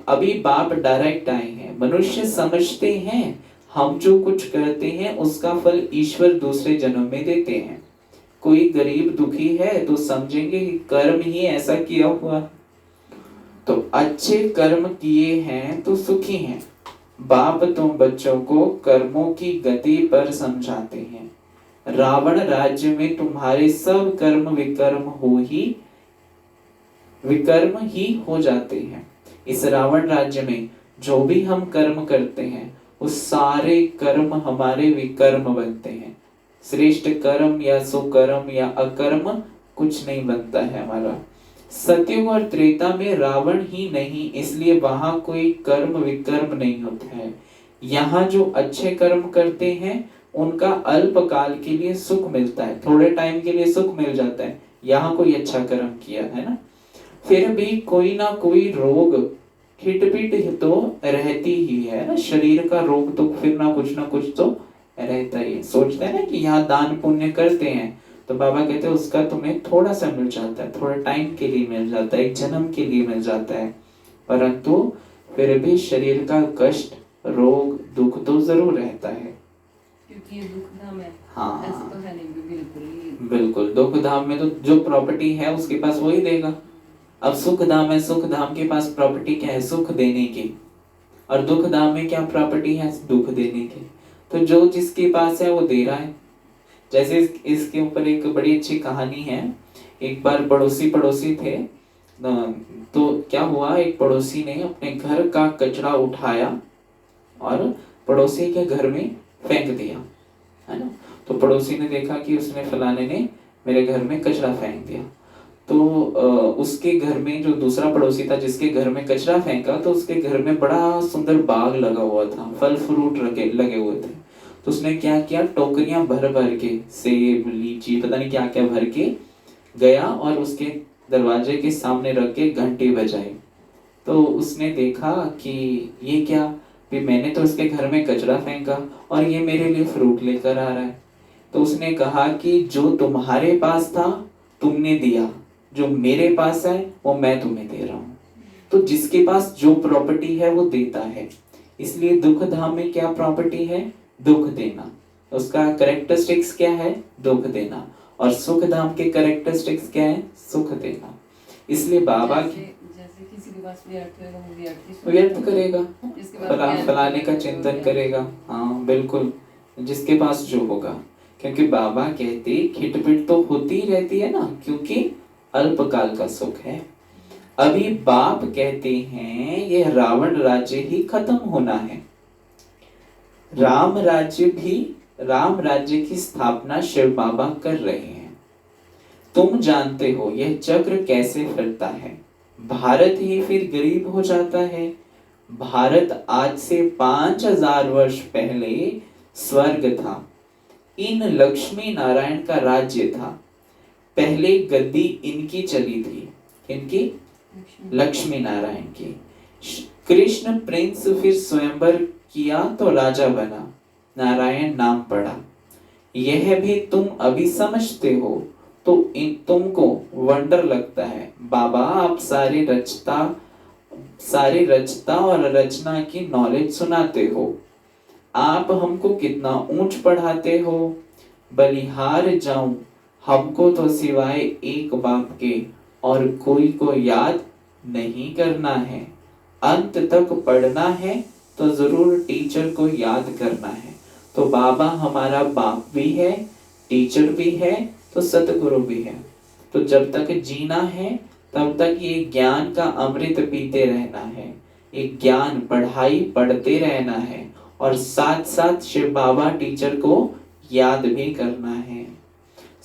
अभी बाप डायरेक्ट आए हैं। मनुष्य समझते हैं हम जो कुछ करते हैं उसका फल ईश्वर दूसरे जन्म में देते हैं। कोई गरीब दुखी है तो समझेंगे कि कर्म ही ऐसा किया हुआ, तो अच्छे कर्म किए हैं तो सुखी हैं। बाप तुम बच्चों को कर्मों की गति पर समझाते हैं। रावण राज्य में तुम्हारे सब कर्म विकर्म ही हो जाते हैं। इस रावण राज्य में जो भी हम कर्म करते हैं उस सारे कर्म हमारे विकर्म बनते हैं। श्रेष्ठ कर्म या सुकर्म या अकर्म कुछ नहीं बनता है हमारा। सतयुग और त्रेता में रावण ही नहीं, इसलिए वहां कोई कर्म विकर्म नहीं होता है। यहाँ जो अच्छे कर्म करते हैं उनका अल्प काल के लिए सुख मिलता है, थोड़े टाइम के लिए सुख मिल जाता है। यहाँ कोई अच्छा कर्म किया है ना, फिर भी कोई ना कोई रोग खिटपिट तो रहती ही है ना, शरीर का रोग तो फिर ना कुछ तो रहता ही है। सोचते हैं ना कि यहाँ दान पुण्य करते हैं तो बाबा कहते हैं उसका तुम्हें थोड़ा सा मिल जाता है, थोड़ा टाइम के लिए मिल जाता है, एक जन्म के लिए मिल जाता है, परंतु फिर भी शरीर का कष्ट रोग दुख तो जरूर रहता है, क्योंकि ये दुख धाम है। हाँ ऐसा तो है नहीं, बिल्कुल। दुख धाम में तो जो प्रॉपर्टी है उसके पास वही देगा। अब सुख धाम है, सुख धाम के पास प्रॉपर्टी क्या है? सुख देने की। और दुख धाम में क्या प्रॉपर्टी है? दुख देने की। तो जो जिसके पास है वो दे रहा है। जैसे इसके ऊपर एक बड़ी अच्छी कहानी है। एक बार पड़ोसी थे, तो क्या हुआ, एक पड़ोसी ने अपने घर का कचरा उठाया और पड़ोसी के घर में फेंक दिया, है ना। तो पड़ोसी ने देखा कि उसने फलाने ने मेरे घर में कचरा फेंक दिया। तो उसके घर में जो दूसरा पड़ोसी था जिसके घर में कचरा फेंका, तो उसके घर में बड़ा सुंदर बाग लगा हुआ था, फल फ्रूट लगे हुए थे। तो उसने क्या किया, टोकरियां भर भर के सेब लीची पता नहीं क्या क्या भर के गया और उसके दरवाजे के सामने रख के घंटी बजाई। तो उसने देखा कि ये क्या, भी मैंने तो उसके घर में कचरा फेंका और ये मेरे लिए फ्रूट लेकर आ रहा है। तो उसने कहा कि जो तुम्हारे पास था तुमने दिया, जो मेरे पास है वो मैं तुम्हें दे रहा हूँ। तो जिसके पास जो प्रॉपर्टी है वो देता है। इसलिए दुख धाम में क्या प्रॉपर्टी है? दुख देना। उसका कैरेक्टरिस्टिक्स क्या है? दुख देना। और सुख धाम के कैरेक्टरिस्टिक्स क्या है? सुख देना। इसलिए बाबा जैसे किसी के पास व्यर्थ करेगा, फलाने का चिंतन करेगा। हाँ बिल्कुल, जिसके पास जो होगा। क्योंकि बाबा कहते खिटपिट तो होती ही रहती है ना, क्योंकि अल्पकाल का सुख है। अभी बाप कहते हैं यह रावण राज्य ही खत्म होना है। राम राज्य की स्थापना शिव बाबा कर रहे हैं। तुम जानते हो यह चक्र कैसे फिरता है। भारत ही फिर गरीब हो जाता है। भारत आज से 5000 वर्ष पहले स्वर्ग था। इन लक्ष्मी नारायण का राज्य था। पहले गद्दी इनकी चली थी, इनकी लक्ष्मी नारायण की। कृष्ण प्रिंस फिर स्वयंवर किया तो राजा बना, नारायण नाम पड़ा। यह भी तुम अभी समझते हो तो तुमको वंडर लगता है। बाबा आप सारे रचता और रचना की नॉलेज सुनाते हो। आप हमको कितना ऊंच पढ़ाते हो। बलिहार जाऊं हमको तो सिवाय एक बाप के और कोई को याद नहीं करना है। अंत तक पढ़ना है तो जरूर टीचर को याद करना है। तो बाबा हमारा बाप भी है, टीचर भी है, तो सतगुरु भी है। तो जब तक जीना है तब तक ये ज्ञान का अमृत पीते रहना है, ये ज्ञान पढ़ाई पढ़ते रहना है, और साथ साथ शिव बाबा टीचर को याद भी करना है।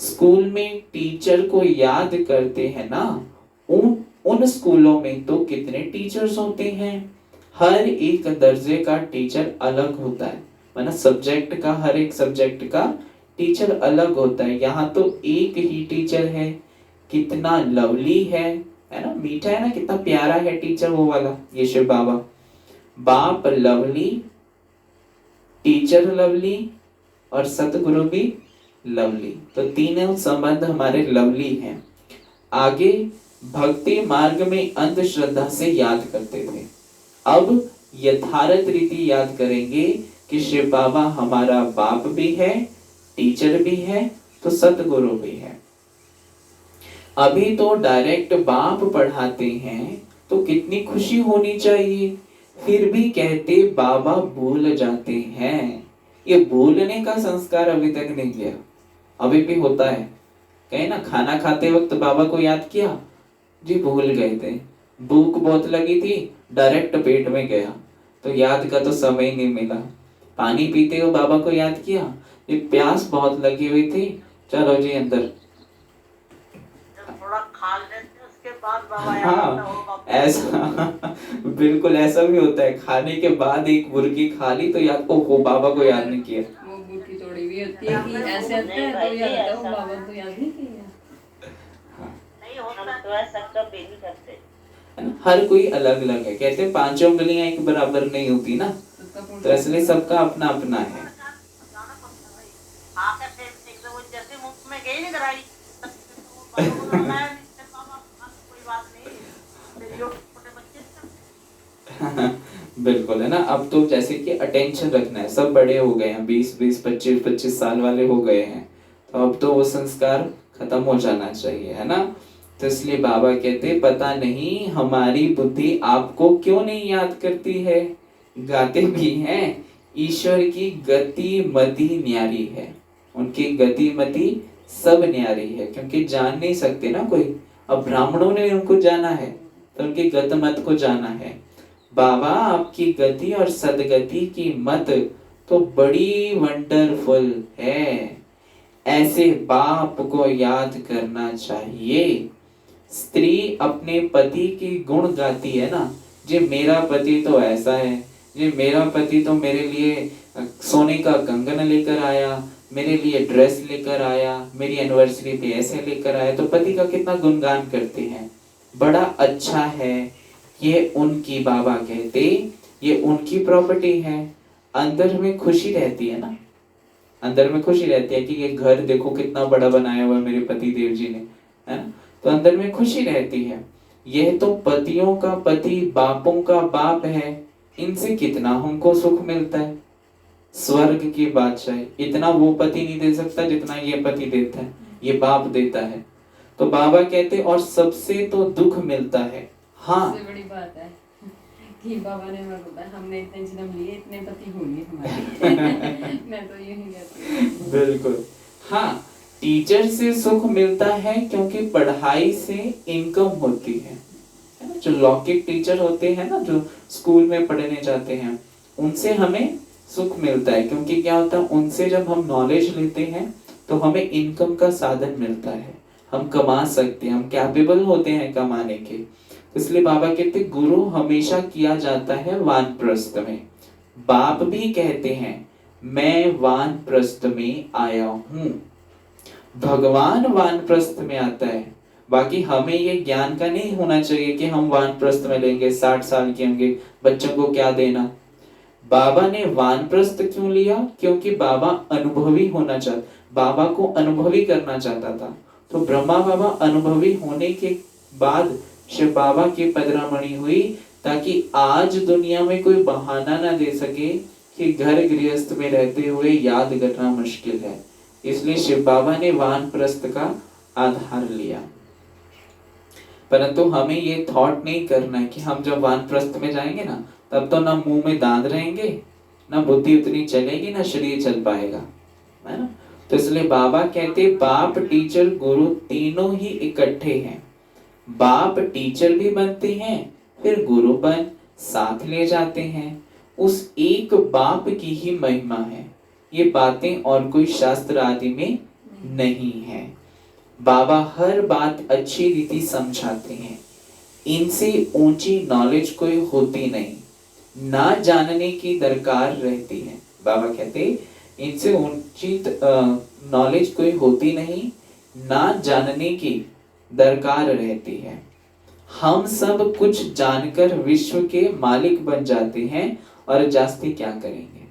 स्कूल में टीचर को याद करते हैं ना, उन स्कूलों में तो कितने टीचर्स होते हैं। हर एक दर्जे का टीचर अलग होता है, मतलब सब्जेक्ट का, हर एक सब्जेक्ट का टीचर अलग होता है। यहाँ तो एक ही टीचर है, कितना लवली है ना, मीठा है ना, कितना प्यारा है टीचर वो वाला, ये शिव बाबा। बाप लवली, टीचर लवली और सतगुरु भी लवली, तो तीनों संबंध हमारे लवली हैं। आगे भक्ति मार्ग में अंधश्रद्धा से याद करते थे, अब यथार्थ रीति याद करेंगे कि शिव बाबा हमारा बाप भी है, टीचर भी है, तो सतगुरु भी है। अभी तो डायरेक्ट बाप पढ़ाते हैं तो कितनी खुशी होनी चाहिए, फिर भी कहते बाबा भूल जाते हैं। ये भूलने का संस्कार अभी तक नहीं किया, अभी भी होता है। कहे ना, खाना खाते वक्त बाबा को याद किया, जी भूल गए थे। भूख बहुत लगी थी, डायरेक्ट पेट में गया, तो याद का तो समय नहीं मिला। पानी पीते हो बाबा को याद किया, ये प्यास बहुत लगी हुई थी, चलो जी अंदर। थोड़ा खा लेते उसके बाद बाबा हाँ, ऐसा बिल्कुल ऐसा भी होता है, खाने के बाद एक मुर्गी खा ली तो याद को बाबा को याद नहीं किया। वो बुद्धि थोड़ी भी होती है कि ऐसे आता है तो याद आता है, बाबा तो याद नहीं किया। नहीं होता तो ऐसा कभी नहीं करते। हर कोई अलग अलग है, कहते हैं पांचों उंगलियां एक बराबर नहीं होती ना, तो इसलिए सबका अपना अपना है। बिल्कुल है ना। अब तो जैसे कि अटेंशन रखना है, सब बड़े हो गए हैं, 20-20, 25-25 साल वाले हो गए हैं, तो अब तो वो संस्कार खत्म हो जाना चाहिए, है ना। तो इसलिए बाबा कहते पता नहीं हमारी बुद्धि आपको क्यों नहीं याद करती है। गाते भी हैं, ईश्वर की गति मति न्यारी है, उनकी गति मति सब न्यारी है, क्योंकि जान नहीं सकते ना कोई। अब ब्राह्मणों ने उनको जाना है तो उनकी गत मत को जाना है। बाबा आपकी गति और सदगति की मत तो बड़ी वंडरफुल है, ऐसे बाप को याद करना चाहिए। स्त्री अपने पति की गुण गाती है ना, जी मेरा पति तो ऐसा है, जी मेरा पति तो मेरे लिए सोने का कंगन लेकर आया, मेरे लिए ड्रेस लेकर आया, मेरी एनिवर्सरी पे ऐसे लेकर आया, तो पति का कितना गुणगान करते हैं, बड़ा अच्छा है। ये उनकी, बाबा कहते ये उनकी प्रॉपर्टी है। अंदर में खुशी रहती है ना, अंदर में खुशी रहती है कि ये घर देखो कितना बड़ा बनाया हुआ मेरे पति देव जी ने, है ना, तो अंदर में खुशी रहती है। यह तो पतियों का पति, बापों का बाप है, इनसे कितना हमको सुख मिलता है। स्वर्ग की बादशाह इतना वो पति नहीं दे सकता जितना ये पति देता है, ये बाप देता है। तो बाबा कहते और सबसे तो दुख मिलता है। हाँ, सबसे बड़ी बात है कि बाबा ने हमें बताया, हमने इतने जन्म लिए, इतने पति होंगे हमारे। मैं तो यही कहती हूँ। बिल्कुल, हाँ, टीचर से सुख मिलता है क्योंकि पढ़ाई से इनकम होती है ना। जो लौकिक टीचर होते हैं ना, जो स्कूल में पढ़ने जाते हैं, उनसे हमें सुख मिलता है, क्योंकि क्या होता है, उनसे जब हम नॉलेज लेते हैं तो हमें इनकम का साधन मिलता है, हम कमा सकते हैं, हम कैपेबल होते हैं कमाने के। इसलिए बाबा कहते गुरु हमेशा किया जाता है वानप्रस्थ में। बाप भी कहते हैं मैं वानप्रस्थ में आया हूँ, भगवान वानप्रस्थ में आता है। बाकी हमें ये ज्ञान का नहीं होना चाहिए कि हम वानप्रस्थ में लेंगे, 60 साल के होंगे, बच्चों को क्या देना। बाबा ने वानप्रस्थ क्यों लिया? क्योंकि बाबा अनुभवी होना चाहता, बाबा को अनुभवी करना चाहता था। तो ब्रह्मा बाबा अनुभवी होने के बाद शिव बाबा की पदरामणि हुई, ताकि आज दुनिया में कोई बहाना ना दे सके कि घर गृहस्थ में रहते हुए याद करना मुश्किल है। इसलिए शिव बाबा ने वानप्रस्थ का आधार लिया। परंतु हमें ये थॉट नहीं करना है कि हम जब वानप्रस्थ में जाएंगे ना, तब तो ना मुंह में दांत रहेंगे, ना बुद्धि उतनी चलेगी, ना शरीर चल पाएगा, है ना। तो इसलिए बाबा कहते बाप टीचर गुरु तीनों ही इकट्ठे हैं। बाप टीचर भी बनते हैं, फिर गुरु बन साथ ले जाते हैं। उस एक बाप की ही महिमा है। ये बातें और कोई शास्त्र आदि में नहीं है। बाबा हर बात अच्छी रीति समझाते हैं। इनसे ऊंची नॉलेज कोई होती नहीं, ना जानने की दरकार रहती है। बाबा कहते इनसे ऊंची नॉलेज कोई होती नहीं, ना जानने की दरकार रहती है। हम सब कुछ जानकर विश्व के मालिक बन जाते हैं और जास्ती क्या करेंगे,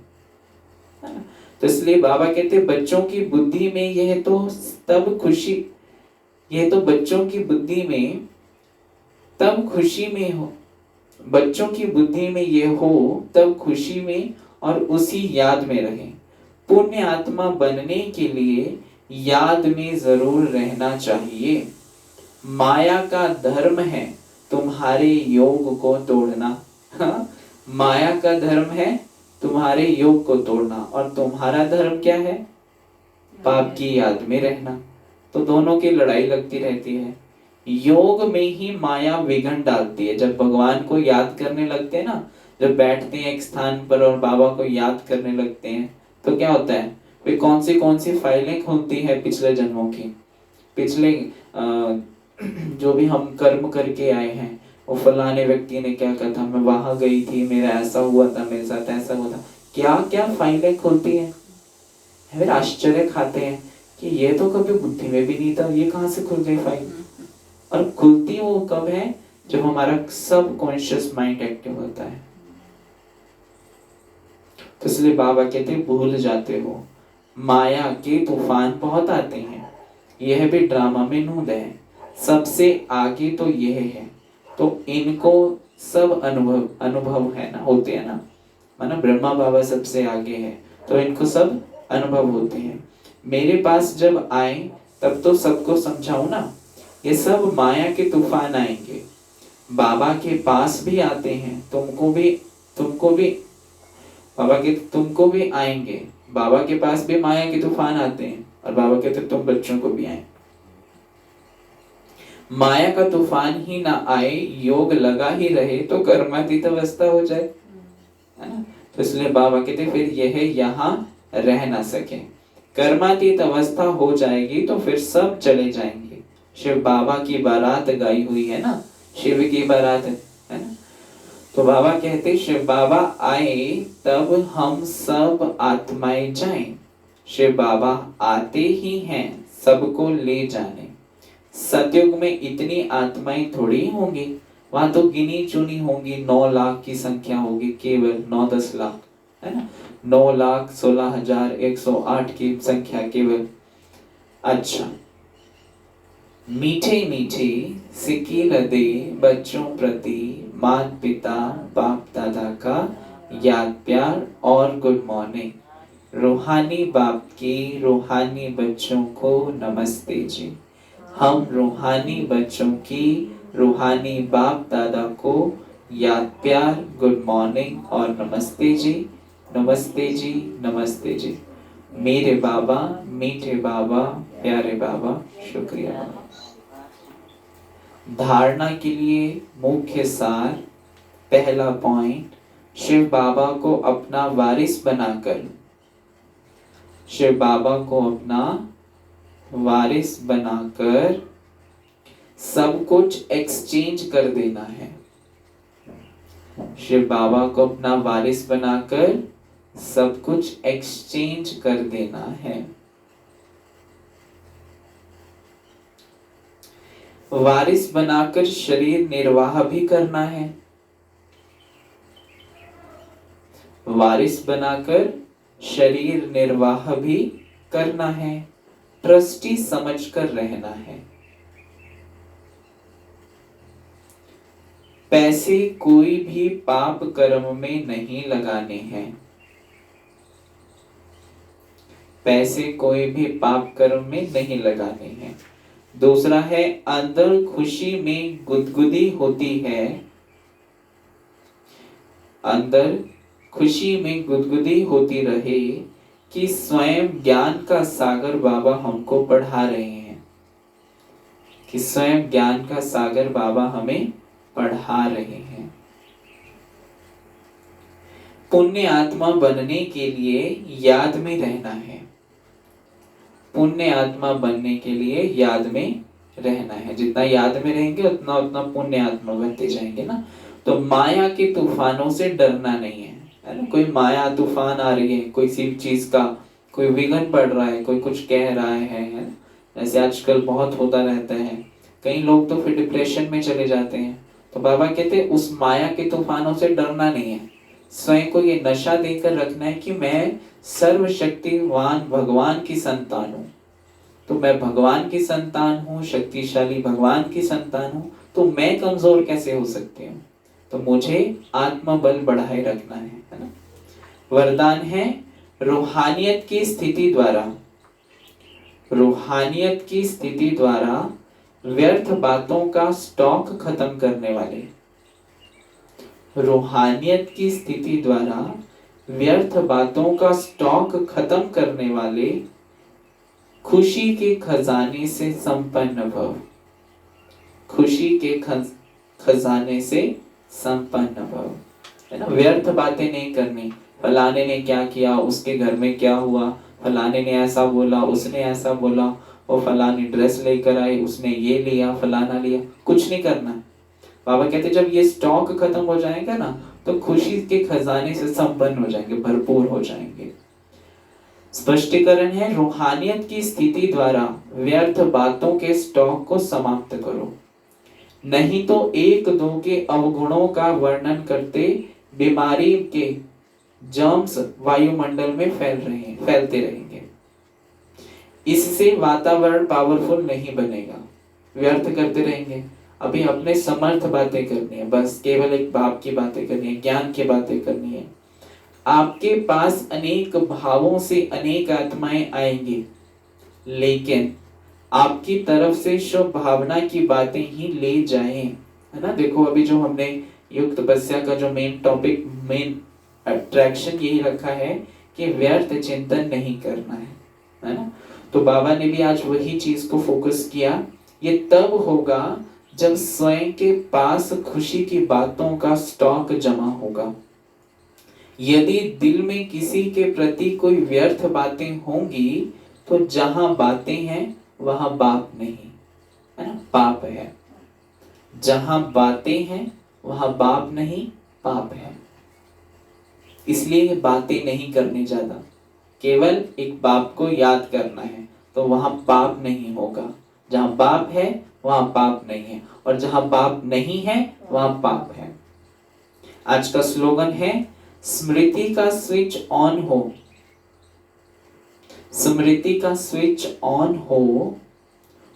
है ना? तो इसलिए बाबा कहते बच्चों की बुद्धि में यह तो तब खुशी, यह तो बच्चों की बुद्धि में तब खुशी में हो, बच्चों की बुद्धि में यह हो तब खुशी में और उसी याद में रहे। पुण्य आत्मा बनने के लिए याद में जरूर रहना चाहिए। माया का धर्म है तुम्हारे योग को तोड़ना। हाँ? माया का धर्म है तुम्हारे योग को तोड़ना, और तुम्हारा धर्म क्या है? पाप की याद में रहना। तो दोनों की लड़ाई लगती रहती है। योग में ही माया विघन डालती है। जब भगवान को याद करने लगते हैं ना, जब बैठते हैं एक स्थान पर और बाबा को याद करने लगते हैं, तो क्या होता है? वे कौन सी फाइलें खुलती है पिछले जन्मों की, पिछले जो भी हम कर्म करके आए हैं। वो फलाने व्यक्ति ने क्या कहा था, मैं वहां गई थी, मेरा ऐसा हुआ था, मेरे साथ ऐसा हुआ था। क्या क्या फाइलें खुलती हैं। फिर आश्चर्य खाते हैं कि ये तो कभी बुद्धि में भी नहीं था, ये कहां से खुल गई फाइल। और खुलती वो कब है? जब हमारा सब कॉन्शियस माइंड एक्टिव होता है। तो इसलिए बाबा कहते भूल जाते हो, माया के तूफान बहुत आते हैं, यह भी ड्रामा में नूद है। सबसे आगे तो यह है, तो इनको सब अनुभव है ना, होते हैं ना, माना ब्रह्मा बाबा सबसे आगे है, तो इनको सब अनुभव होते हैं। मेरे पास जब आए तब तो सबको समझाऊं ना। ये सब माया के तूफान आएंगे, बाबा के पास भी आते हैं, तुमको भी बाबा के तुमको भी आएंगे। बाबा के पास भी माया के तूफान आते हैं, और बाबा कहते तुम बच्चों को भी आए। माया का तूफान ही ना आए, योग लगा ही रहे, तो कर्मातीत अवस्था हो जाए, है ना। तो इसलिए बाबा कहते फिर यह यहाँ रह ना सके। कर्मातीत अवस्था हो जाएगी तो फिर सब चले जाएंगे। शिव बाबा की बारात गाई हुई है ना, शिव की बारात है ना। तो बाबा कहते शिव बाबा आए तब हम सब आत्माएं जाएं। शिव बाबा आते ही हैं सबको ले जाने। सतयुग में इतनी आत्माएं थोड़ी होंगी, वहां तो गिनी चुनी होंगी, 9 लाख की संख्या होगी, केवल 9-10 लाख, है ना। 9,16,108 की संख्या केवल। अच्छा, मीठे मीठे सिक्की लदे बच्चों प्रति माता पिता बाप दादा का याद प्यार और गुड मॉर्निंग। रूहानी बाप के रूहानी बच्चों को नमस्ते जी। हम रूहानी बच्चों की रूहानी बाप दादा को याद प्यार गुड मॉर्निंग और नमस्ते जी, नमस्ते जी, नमस्ते जी। मेरे बाबा, मीठे बाबा, प्यारे बाबा, शुक्रिया बाबा। धारणा के लिए मुख्य सार, पहला पॉइंट, शिव बाबा को अपना वारिस बनाकर, शिव बाबा को अपना वारिस बनाकर सब कुछ एक्सचेंज कर देना है। शिव बाबा को अपना वारिस बनाकर सब कुछ एक्सचेंज कर देना है। वारिस बनाकर शरीर निर्वाह भी करना है। वारिस बनाकर शरीर निर्वाह भी करना है। ट्रस्टी समझकर रहना है। पैसे कोई भी पाप कर्म में नहीं लगाने हैं। पैसे कोई भी पाप कर्म में नहीं लगाने हैं। दूसरा है, अंदर खुशी में गुदगुदी होती है, अंदर खुशी में गुदगुदी होती रहे, कि स्वयं ज्ञान का सागर बाबा हमको पढ़ा रहे हैं, कि स्वयं ज्ञान का सागर बाबा हमें पढ़ा रहे हैं। पुण्य आत्मा बनने के लिए याद में रहना है, पुण्य आत्मा बनने के लिए याद में रहना है। जितना याद में रहेंगे उतना उतना पुण्य आत्मा बनते जाएंगे ना। तो माया के तूफानों से डरना नहीं है ना। कोई माया तूफान आ रही है, कोई सी चीज का कोई विघ्न पड़ रहा है, कोई कुछ कह रहा है ना। ऐसे आजकल बहुत होता रहता है, कई लोग तो फिर डिप्रेशन में चले जाते हैं। तो बाबा कहते हैं उस माया के तूफानों से डरना नहीं है, स्वयं को ये नशा देकर रखना है कि मैं सर्वशक्तिवान भगवान की संतान हूँ। तो मैं भगवान की संतान हूँ, शक्तिशाली भगवान की संतान हूँ, तो मैं कमजोर कैसे हो सकती हूँ। तो मुझे आत्मबल बढ़ाए रखना है ना। वरदान है रूहानियत की स्थिति द्वारा, रूहानियत की स्थिति द्वारा व्यर्थ बातों का स्टॉक खत्म करने वाले, रूहानियत की स्थिति द्वारा व्यर्थ बातों का स्टॉक खत्म करने वाले खुशी के खजाने से संपन्न भव, खुशी के खजाने से संपन्न भव, है ना। व्यर्थ बातें नहीं करनी, फलाने ने क्या किया, उसके घर में क्या हुआ, फलाने ने ऐसा बोला, उसने ऐसा बोला, और फलानी ड्रेस लेकर आई, उसने ये लिया, फलाना लिया, कुछ नहीं करना। बाबा कहते जब ये स्टॉक खत्म हो जाएगा ना, तो खुशी के खजाने से संपन्न हो जाएंगे, भरपूर हो जाएंगे। स्पष्टीकरण है रूहानियत की स्थिति द्वारा व्यर्थ बातों के स्टॉक को समाप्त करो, नहीं तो एक दो के अवगुणों का वर्णन करते बीमारी के जर्म्स वायुमंडल में फैलते रहेंगे। इससे वातावरण पावरफुल नहीं बनेगा, व्यर्थ करते रहेंगे। अभी अपने समर्थ बातें करनी है, बस केवल एक बाप की बातें करनी है, ज्ञान की बातें करनी है। आपके पास अनेक भावों से अनेक आत्माएं आएंगी, लेकिन आपकी तरफ से शुभ भावना की बातें ही ले जाएं, है ना। देखो अभी जो हमने योग तपस्या का जो मेन टॉपिक, मेन अट्रैक्शन यही रखा है कि व्यर्थ चिंतन नहीं करना है ना। तो बाबा ने भी आज वही चीज को फोकस किया। ये तब होगा जब स्वयं के पास खुशी की बातों का स्टॉक जमा होगा। यदि दिल में किसी के प्रति कोई व्यर्थ बातें होंगी, तो जहां बातें हैं वहां बाप नहीं, है ना, पाप है। जहां बातें हैं वहां बाप नहीं, पाप है। इसलिए ये बातें नहीं करनी ज्यादा, केवल एक बाप को याद करना है, तो वहां पाप नहीं होगा। जहां बाप है वहां पाप नहीं है, और जहां बाप नहीं है वहां पाप है। आज का स्लोगन है स्मृति का स्विच ऑन हो, स्मृति का स्विच ऑन हो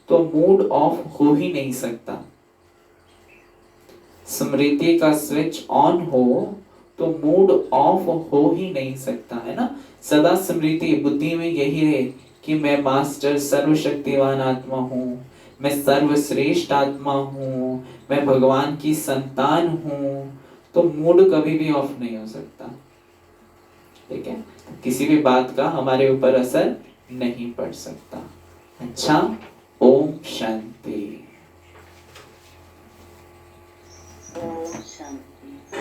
तो मूड ऑफ हो ही नहीं सकता। स्मृति का स्विच ऑन हो तो मूड ऑफ हो ही नहीं सकता, है ना। सदा स्मृति बुद्धि में यही रहे कि मैं मास्टर सर्वशक्तिवान आत्मा हूँ, मैं सर्वश्रेष्ठ आत्मा हूँ, मैं भगवान की संतान हूँ, तो मूड कभी भी ऑफ नहीं हो सकता। ठीक है, किसी भी बात का हमारे ऊपर असर नहीं पड़ सकता। अच्छा, ओम शांति। ओम शांति।